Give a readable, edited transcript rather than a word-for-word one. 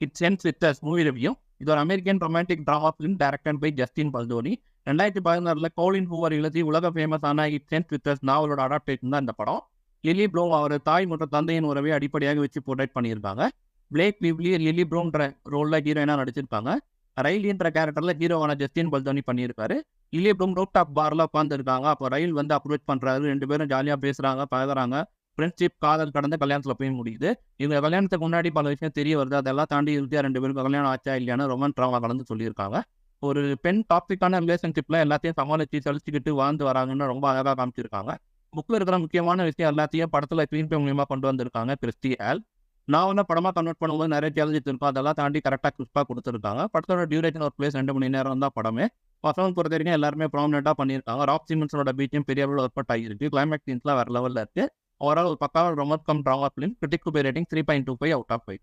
It சென்ஸ் with us movie review. இது ஒரு American romantic drama film directed by Justin Baldoni. 2016 Colleen Hoover எழுதி உலக ஃபேமஸான இட் சென்ஸ் வித் அஸ் நாவலோட அடாப்டேஷன் தான் இந்த படம். லில்லி ப்ளூம் அவர் தாய் மற்றும் தந்தையின் உறவை அடிப்படையாக வச்சு போர்ட்ரேட் பண்ணியிருப்பாங்க. பிளேக் லிவ்லி லில்லி ப்ளூம்ன்ற ரோலில் ஹீரோயினாக நடிச்சிருப்பாங்க. ரயில்ன்ற கேரக்டர்ல ஹீரோவான ஜஸ்டின் பல்தோனி பண்ணியிருப்பாரு. லில்லி ப்ளூம் ரூப் டாப் பார்ல உட்காந்துருக்காங்க. அப்போ ரயில் வந்து அப்ரோச் பண்றாரு. 2 பேரும் ஜாலியாக பேசுறாங்க, பழகுறாங்க. ஃப்ரெண்ட்ஷிப், காதல் கடந்து கல்யாணத்தில் போய் முடியுது. இவங்க கல்யாணத்துக்கு முன்னாடி பல விஷயம் தெரிய வருது. அதெல்லாம் தாண்டி இறுதியாக 2 பேருக்கும் கல்யாணம் ஆச்சா இல்லையான்னு ரொமான்ஸ் ட்ராமா கலந்து சொல்லியிருக்காங்க. ஒரு பெண் டாக்ஸிக்கான ரிலேஷன்ஷிப்ல எல்லாத்தையும் சமாளிச்சு சலிச்சுக்கிட்டு வாழ்ந்து வராங்கன்னு ரொம்ப அழகாக காமிச்சிருக்காங்க. புக்கில் இருக்கிற முக்கியமான விஷயம் எல்லாத்தையும் படத்தில் ஸ்க்ரீன் பிளே மூலியமாக கொண்டு வந்திருக்காங்க கிறிஸ்டி ஹால். நான் வந்து படமாக கன்வெர்ட் பண்ணும்போது நிறைய சேலஞ்சஸ் இருக்கும். அதெல்லாம் தாண்டி கரெக்டாக கிறிஸ்பாக கொடுத்துருக்காங்க. படத்தோட டியூரேஷன் ஒரு பிளேஸ் 2 மணி நேரம் தான் படமே. பசங்க பொறுத்த வரைக்கும் எல்லாருமே ப்ராமினெண்ட்டாக பண்ணியிருக்காங்க. ராப் சிமன்ஸோட பீச்சும் பெரிய அளவில் ஒர்க் அவுட் ஆகிருக்கு. கிளைமேக்ஸ் சீன்ஸ்லாம் வேறு லெவலில் இருக்குது. ஓவரால் ஒரு பக்காவான romance come drama film. Critic rating 3.25 out of 5.